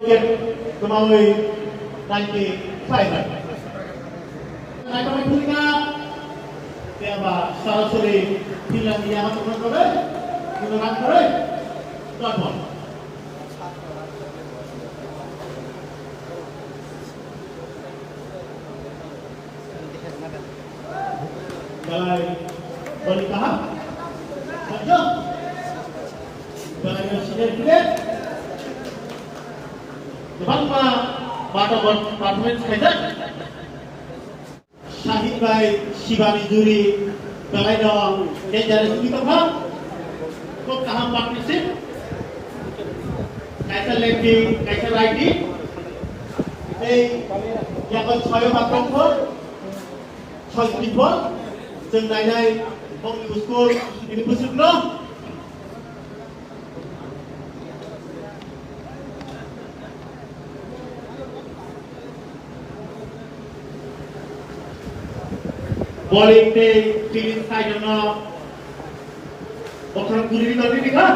Khumulwng 95 nitrogen ভূমিকা দেবা সরাসরি ফিল্ডিং আক্রমণ করে কোনো রান করে ডট বল খেলায় বলি কাহা সজ্জা খেলায় সিজে ফিরে বাংলা বাটা বল পারফরম্যান্স খাইছে শাহিদ ভাই শিবানী জুরি বেলায় দেওয়া ডেঞ্জারাস বিতর্ক খুব কাহাম পার্টনারশিপ কাইসা লেফটি কাইসা রাইটি এই এখন 6 আক্রমণ 6 স্পিড বল जों नायनाय बंनि school ini busukno bowling day field side na okhana guri ni dikha